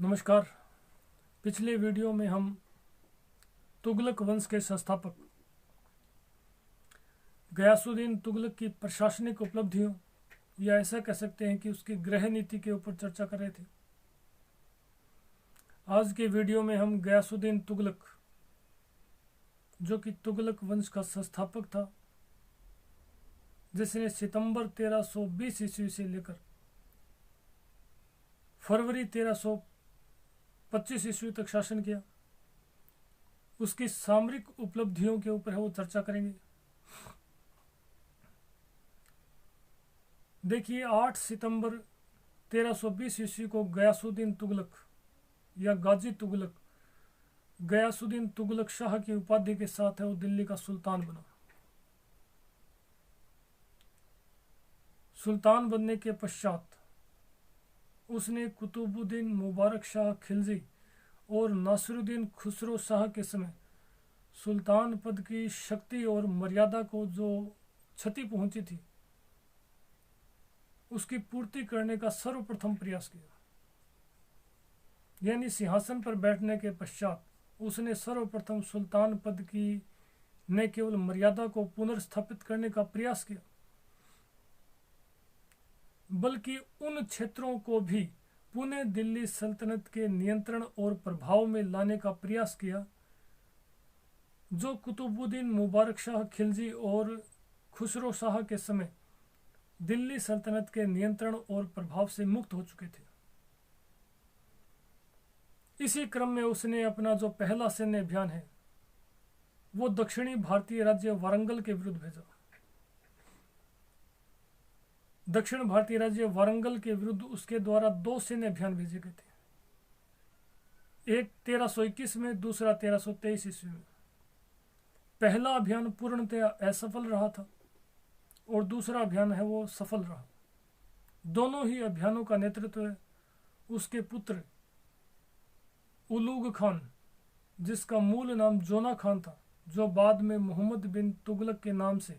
नमस्कार। पिछले वीडियो में हम तुगलक वंश के संस्थापक गयासुद्दीन तुगलक की प्रशासनिक उपलब्धियों या ऐसा कह सकते हैं कि उसकी गृह नीति के ऊपर चर्चा कर रहे थे। आज के वीडियो में हम गयासुद्दीन तुगलक, जो कि तुगलक वंश का संस्थापक था, जिसने सितंबर 1320 ईस्वी से लेकर फरवरी 1325 ईस्वी तक शासन किया, उसकी सामरिक उपलब्धियों के ऊपर वो चर्चा करेंगे। देखिए, 8 सितंबर 1320 ईस्वी को गयासुद्दीन तुगलक या गाजी तुगलक गयासुद्दीन तुगलक शाह की उपाधि के साथ है वो दिल्ली का सुल्तान बना। सुल्तान बनने के पश्चात उसने कुतुबुद्दीन मुबारक शाह खिलजी और नासिरुद्दीन खुसरो शाह के समय सुल्तान पद की शक्ति और मर्यादा को जो क्षति पहुंची थी, उसकी पूर्ति करने का सर्वप्रथम प्रयास किया। यानी सिंहासन पर बैठने के पश्चात उसने सर्वप्रथम सुल्तान पद की न केवल मर्यादा को पुनर्स्थापित करने का प्रयास किया, बल्कि उन क्षेत्रों को भी पुणे दिल्ली सल्तनत के नियंत्रण और प्रभाव में लाने का प्रयास किया जो कुतुबुद्दीन मुबारक शाह खिलजी और खुसरो शाह के समय दिल्ली सल्तनत के नियंत्रण और प्रभाव से मुक्त हो चुके थे। इसी क्रम में उसने अपना जो पहला सैन्य अभियान है वो दक्षिणी भारतीय राज्य वारंगल के विरुद्ध भेजा। दक्षिण भारतीय राज्य वारंगल के विरुद्ध उसके द्वारा 2 सैन्य अभियान भेजे गए थे, एक 1321 में, दूसरा 1323 ईस्वी में। पहला अभियान पूर्णतया असफल रहा था और दूसरा अभियान है वो सफल रहा। दोनों ही अभियानों का नेतृत्व उसके पुत्र उलूग खान, जिसका मूल नाम जोना खान था, जो बाद में मोहम्मद बिन तुगलक के नाम से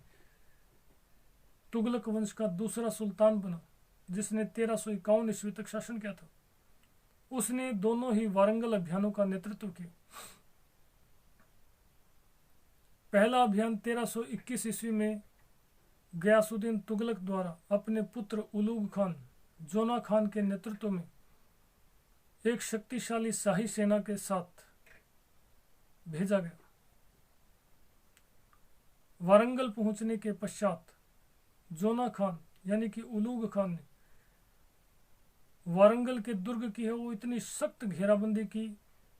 तुगलक वंश का दूसरा सुल्तान बना, जिसने 1351 ईस्वी तक शासन किया था। उसने दोनों ही वारंगल अभियानों का नेतृत्व किया। पहला अभियान 1321 ईस्वी में गयासुद्दीन तुगलक द्वारा अपने पुत्र उलूग खान, जोना खान के नेतृत्व में एक शक्तिशाली शाही सेना के साथ भेजा गया। वारंगल पहुंचने के पश्चात जोना खान यानी कि उलूग खान ने वारंगल के दुर्ग की है वो इतनी सख्त घेराबंदी की,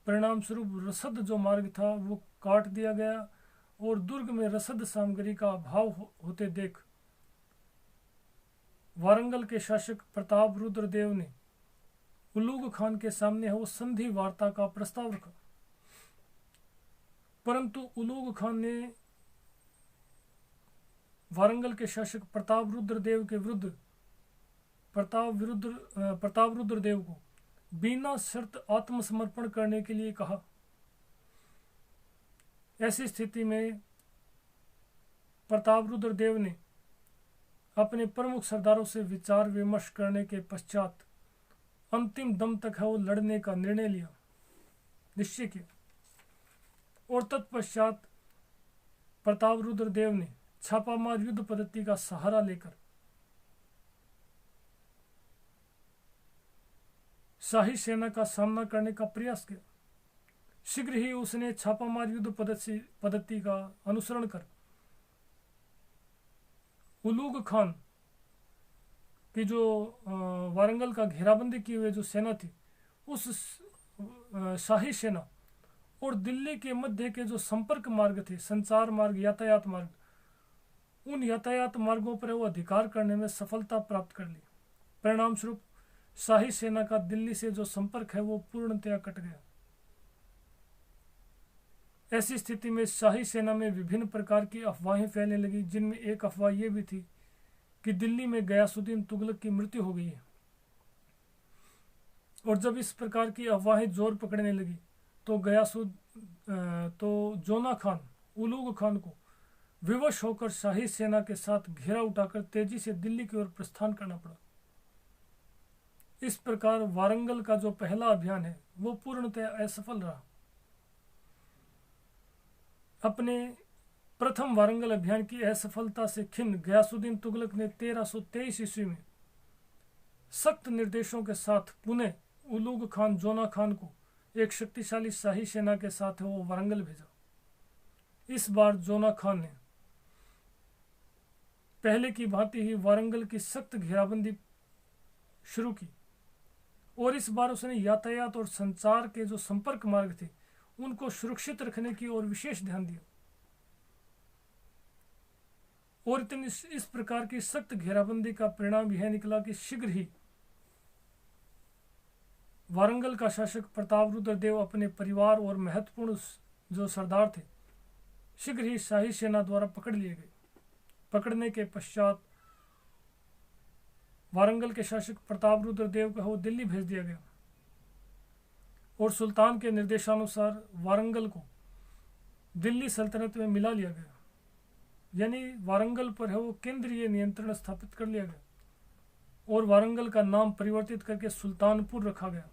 परिणाम स्वरूप रसद जो मार्ग था वो काट दिया गया और दुर्ग में रसद सामग्री का अभाव होते देख वारंगल के शासक प्रताप रुद्र देव ने उलूग खान के सामने है वो संधि वार्ता का प्रस्ताव रखा, परंतु उलूग खान ने वारंगल के शासक प्रताप रुद्र देव के विरुद्ध प्रताप रुद्र देव को बिना शर्त आत्मसमर्पण करने के लिए कहा। ऐसी स्थिति में प्रताप रुद्र देव ने अपने प्रमुख सरदारों से विचार विमर्श करने के पश्चात अंतिम दम तक है वो लड़ने का निर्णय लिया, निश्चय किया। और तत्पश्चात प्रताप रुद्र देव ने छापामार युद्ध पद्धति का सहारा लेकर शाही सेना का सामना करने का प्रयास किया। शीघ्र ही उसने छापामार युद्ध पद्धति का अनुसरण कर उलूग खान की जो वारंगल का घेराबंदी किए हुए जो सेना थी, उस शाही सेना और दिल्ली के मध्य के जो संपर्क मार्ग थे, संचार मार्ग, यातायात मार्ग, उन यातायात मार्गों पर वो अधिकार करने में सफलता प्राप्त कर ली। परिणाम स्वरूप शाही सेना का दिल्ली से जो संपर्क है वो पूर्णतया कट गया। ऐसी स्थिति में शाही सेना में विभिन्न प्रकार की अफवाहें फैलने लगी, जिनमें एक अफवाह ये भी थी कि दिल्ली में गयासुद्दीन तुगलक की मृत्यु हो गई है। और जब इस प्रकार की अफवाहें जोर पकड़ने लगी तो जोना खान उलूग खान को विवश होकर शाही सेना के साथ घेरा उठाकर तेजी से दिल्ली की ओर प्रस्थान करना पड़ा। इस प्रकार वारंगल का जो पहला अभियान है वो पूर्णतः असफल रहा। अपने प्रथम वारंगल अभियान की असफलता से खिन्न गयासुद्दीन तुगलक ने 1323 ईस्वी में सख्त निर्देशों के साथ पुनः उलूग खान जोना खान को एक शक्तिशाली शाही सेना के साथ वो वारंगल भेजा। इस बार जोना खान ने पहले की भांति ही वारंगल की सख्त घेराबंदी शुरू की और इस बार उसने यातायात और संचार के जो संपर्क मार्ग थे उनको सुरक्षित रखने की ओर विशेष ध्यान दिया। और इतनी इस प्रकार की सख्त घेराबंदी का परिणाम यह निकला कि शीघ्र ही वारंगल का शासक प्रतापरुद्र देव अपने परिवार और महत्वपूर्ण जो सरदार थे शीघ्र ही शाही सेना द्वारा पकड़ लिए गए। पकड़ने के पश्चात वारंगल के शासक प्रतापरुद्र देव को दिल्ली भेज दिया गया और सुल्तान के निर्देशानुसार वारंगल को दिल्ली सल्तनत में मिला लिया गया, यानी वारंगल पर है वो केंद्रीय नियंत्रण स्थापित कर लिया गया और वारंगल का नाम परिवर्तित करके सुल्तानपुर रखा गया।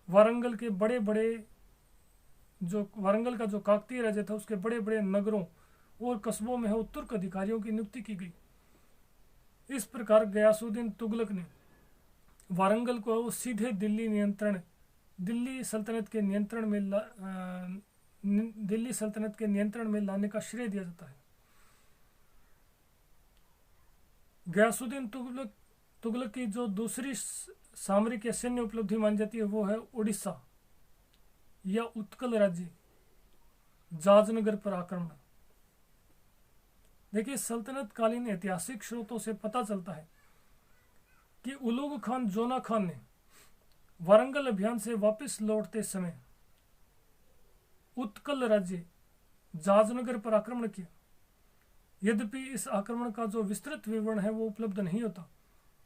वारंगल के बड़े बड़े जो वारंगल का जो काकतीय राज्य था उसके बड़े बड़े नगरों और कस्बों में है वो तुर्क अधिकारियों की नियुक्ति की गई। इस प्रकार गयासुद्दीन तुगलक ने वारंगल को सीधे दिल्ली सल्तनत के नियंत्रण में लाने का श्रेय दिया जाता है। गयासुद्दीन तुगलक की जो दूसरी सामरिक या सैन्य उपलब्धि मानी जाती है वो है उड़ीसा या उत्कल राज्य जाजनगर पर आक्रमण। देखिए, सल्तनत कालीन ऐतिहासिक स्रोतों से पता चलता है कि उलूग खान जोना खान ने वारंगल अभियान से वापस लौटते समय उत्कल राज्य जाजनगर पर आक्रमण किया। यद्यपि इस आक्रमण का जो विस्तृत विवरण है वो उपलब्ध नहीं होता,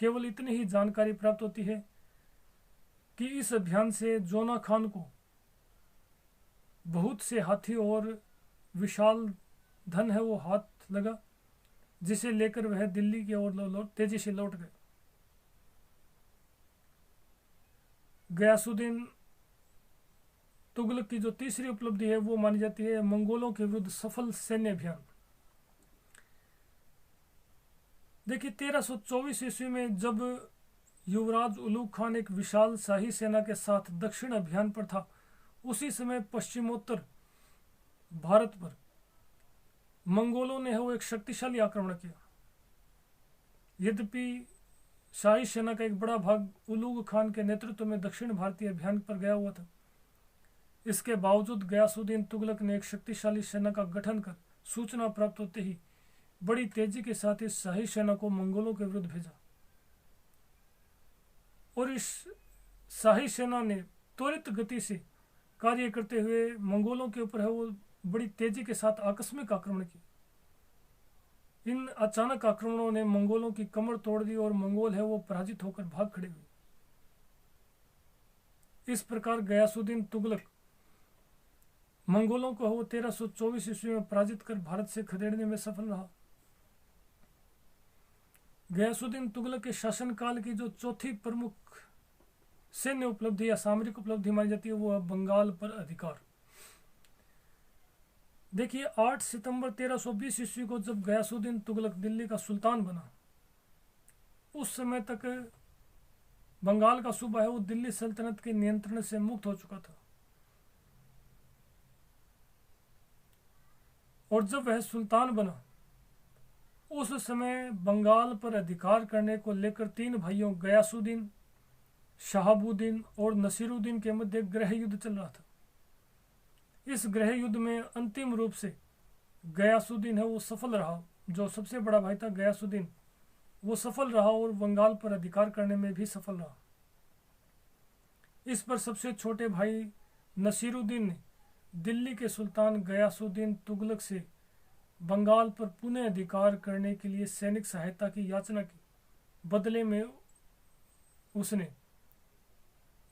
केवल इतनी ही जानकारी प्राप्त होती है कि इस अभियान से जोना खान को बहुत से हाथी और विशाल धन है वो हाथ लगा, जिसे लेकर वह दिल्ली की ओर तेजी से लौट गए। गयासुद्दीन तुगलक की जो तीसरी उपलब्धि है वो मानी जाती है मंगोलों के विरुद्ध सफल सैन्य अभियान। देखिए, 1324 ईस्वी में जब युवराज उलूग खान एक विशाल शाही सेना के साथ दक्षिण अभियान पर था, उसी समय पश्चिमोत्तर भारत पर मंगोलों ने वो एक शक्तिशाली आक्रमण किया। यद्यपि शाही सेना का एक बड़ा भाग उलूग खान के नेतृत्व में दक्षिण भारतीय अभियान पर गया हुआ था, इसके बावजूद गयासुद्दीन तुगलक ने एक शक्तिशाली सेना का गठन कर सूचना प्राप्त होते ही बड़ी तेजी के साथ इस शाही सेना को मंगोलों के विरुद्ध भेजा और इस शाही सेना ने त्वरित गति से कार्य करते हुए मंगोलों के ऊपर है वो बड़ी तेजी के साथ आकस्मिक आक्रमण किए। इन अचानक आक्रमणों ने मंगोलों की कमर तोड़ दी और मंगोल है वो पराजित होकर भाग खड़े हुए। इस प्रकार गयासुद्दीन तुगलक मंगोलों को वो 1324 ईस्वी में पराजित कर भारत से खदेड़ने में सफल रहा। गयासुद्दीन तुगलक के शासनकाल की जो चौथी प्रमुख सैन्य उपलब्धि या सामरिक उपलब्धि मानी जाती है वो है बंगाल पर अधिकार। देखिए, 8 सितंबर 1320 ईस्वी को जब गयासुद्दीन तुगलक दिल्ली का सुल्तान बना, उस समय तक बंगाल का सूबा है वो दिल्ली सल्तनत के नियंत्रण से मुक्त हो चुका था और जब वह सुल्तान बना उस समय बंगाल पर अधिकार करने को लेकर तीन भाइयों गयासुद्दीन, शहाबुद्दीन और नसीरुद्दीन के मध्य गृह युद्ध चल रहा था। इस गृह युद्ध में अंतिम रूप से गयासुद्दीन है वो सफल रहा। जो सबसे बड़ा भाई था गयासुद्दीन, वो सफल रहा और बंगाल पर अधिकार करने में भी सफल रहा। इस पर सबसे छोटे भाई नसीरुद्दीन ने दिल्ली के सुल्तान गयासुद्दीन तुगलक से बंगाल पर पुनः अधिकार करने के लिए सैनिक सहायता की याचना की। बदले में उसने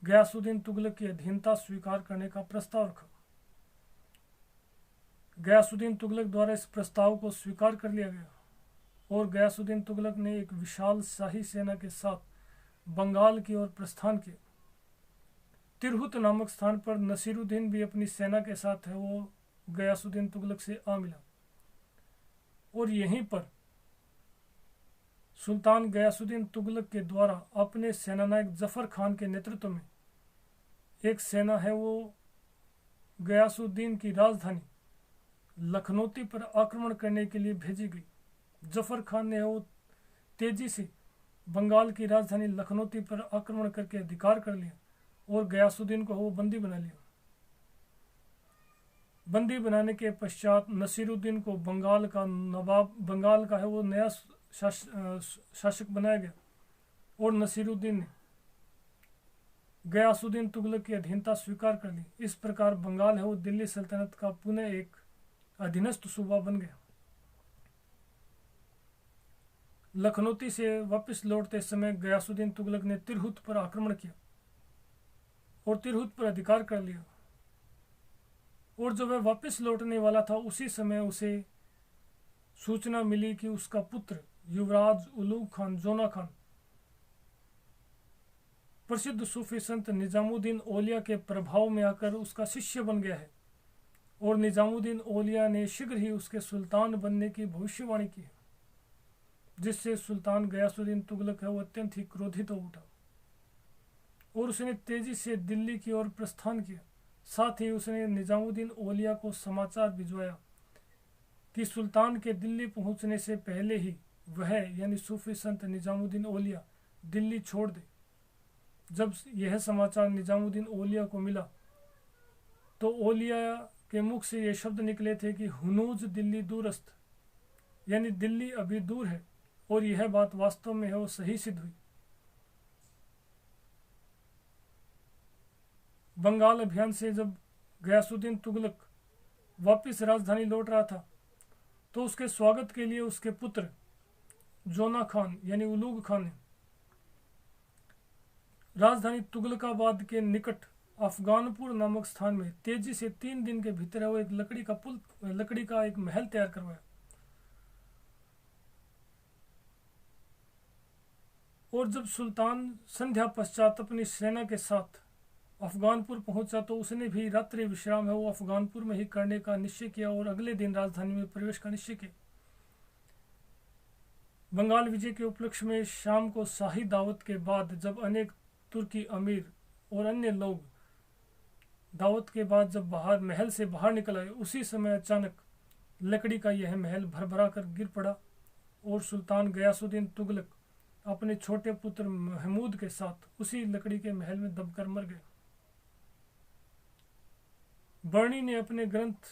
गयासुद्दीन तुगलक की अधीनता स्वीकार करने का प्रस्ताव रखा। गयासुद्दीन तुगलक द्वारा इस प्रस्ताव को स्वीकार कर लिया गया और गयासुद्दीन तुगलक ने एक विशाल शाही सेना के साथ बंगाल की ओर प्रस्थान किया। तिरहुत नामक स्थान पर नसीरुद्दीन भी अपनी सेना के साथ है वो गयासुद्दीन तुगलक से आ मिला और यहीं पर सुल्तान गयासुद्दीन तुगलक के द्वारा अपने सेनानायक जफर खान के नेतृत्व में एक सेना है वो गयासुद्दीन की राजधानी लखनौती पर आक्रमण करने के लिए भेजी गई। जफर खान ने वो तेजी से बंगाल की राजधानी लखनौती पर आक्रमण करके अधिकार कर लिया और गयासुद्दीन को वो बंदी बना लिया। बंदी बनाने के पश्चात नसीरुद्दीन को बंगाल का है वो नया शासक बनाया गया और नसीरुद्दीन ने गयासुद्दीन तुगलक की अधीनता स्वीकार कर ली। इस प्रकार बंगाल है वो दिल्ली सल्तनत का पुनः एक अधीनस्थ सूबा बन गया। लखनौती से वापस लौटते समय गयासुद्दीन तुगलक ने तिरहुत पर आक्रमण किया और तिरहुत पर अधिकार कर लिया और जब वह वापस लौटने वाला था उसी समय उसे सूचना मिली कि उसका पुत्र युवराज उलूग खान जोना खान प्रसिद्ध सूफी संत निजामुद्दीन औलिया के प्रभाव में आकर उसका शिष्य बन गया है और निजामुद्दीन औलिया ने शीघ्र ही उसके सुल्तान बनने की भविष्यवाणी की है, जिससे सुल्तान गयासुद्दीन तुगलक है वो अत्यंत ही क्रोधित हो उठा और उसने तेजी से दिल्ली की ओर प्रस्थान किया। साथ ही उसने निजामुद्दीन औलिया को समाचार भिजवाया कि सुल्तान के दिल्ली पहुंचने से पहले ही वह यानी सूफी संत निजामुद्दीन औलिया दिल्ली छोड़ दे। जब यह समाचार निजामुद्दीन औलिया को मिला तो औलिया के मुख से ये शब्द निकले थे कि हुनूज दिल्ली दूरस्थ, यानी दिल्ली अभी दूर है, और यह बात वास्तव में है वो सही सिद्ध हुई। बंगाल अभियान से जब गयासुद्दीन तुगलक वापस राजधानी लौट रहा था तो उसके स्वागत के लिए उसके पुत्र जोना खान यानी उलूग खान ने राजधानी तुगलकाबाद के निकट अफगानपुर नामक स्थान में तेजी से 3 दिन के भीतर वो एक लकड़ी का एक महल तैयार करवाया और जब सुल्तान संध्या पश्चात अपनी सेना के साथ अफगानपुर पहुंचा तो उसने भी रात्रि विश्राम है वो अफगानपुर में ही करने का निश्चय किया और अगले दिन राजधानी में प्रवेश का निश्चय किया। बंगाल विजय के उपलक्ष्य में शाम को शाही दावत के बाद जब अनेक तुर्की अमीर और अन्य लोग दावत के बाद जब महल से बाहर निकल आए, उसी समय अचानक लकड़ी का यह महल भरभरा कर गिर पड़ा और सुल्तान गयासुद्दीन तुगलक अपने छोटे पुत्र महमूद के साथ उसी लकड़ी के महल में दबकर मर गए। बर्नी ने अपने ग्रंथ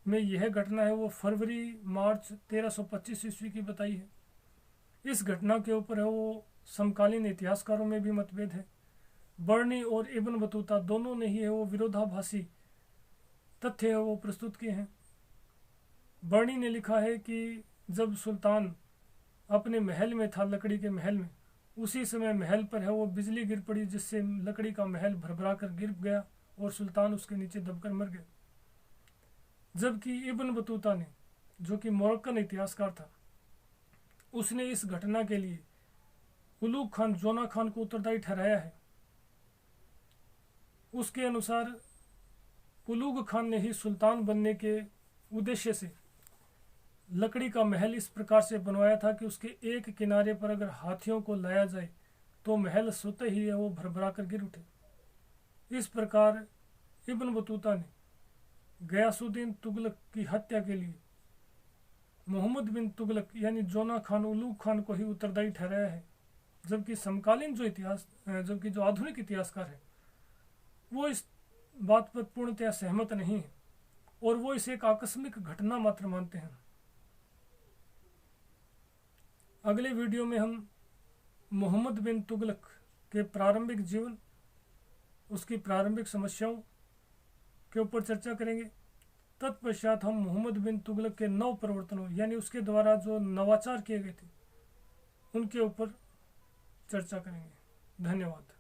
में यह घटना है वो फरवरी मार्च 1325 ईस्वी की बताई है। इस घटना के ऊपर है वो समकालीन इतिहासकारों में भी मतभेद है। बर्नी और इब्न बतूता दोनों ने ही है वो विरोधाभासी तथ्य है वो प्रस्तुत किए हैं। बर्नी ने लिखा है कि जब सुल्तान अपने महल में था, लकड़ी के महल में, उसी समय महल पर है वो बिजली गिर पड़ी जिससे लकड़ी का महल भरभरा कर गिर गया और सुल्तान उसके नीचे दबकर मर गए। जबकि इब्न बतूता ने, जो कि मोरक्कन इतिहासकार था, उसने इस घटना के लिए उलूग खान जोना खान को उत्तरदायी ठहराया है। उसके अनुसार उलूग खान ने ही सुल्तान बनने के उद्देश्य से लकड़ी का महल इस प्रकार से बनवाया था कि उसके एक किनारे पर अगर हाथियों को लाया जाए तो महल स्वतः ही वो भरभरा कर गिर उठे। इस प्रकार इब्न बतूता ने गयासुद्दीन तुगलक की हत्या के लिए मोहम्मद बिन तुगलक यानी जोना खान उलूग खान को ही उत्तरदायी ठहराया है। जबकि समकालीन जो आधुनिक इतिहासकार है वो इस बात पर पूर्णतया सहमत नहीं है और वो इसे एक आकस्मिक घटना मात्र मानते हैं। अगले वीडियो में हम मोहम्मद बिन तुगलक के प्रारंभिक जीवन, उसकी प्रारंभिक समस्याओं के ऊपर चर्चा करेंगे। तत्पश्चात हम मोहम्मद बिन तुगलक के नव प्रवर्तनों यानी उसके द्वारा जो नवाचार किए गए थे उनके ऊपर चर्चा करेंगे। धन्यवाद।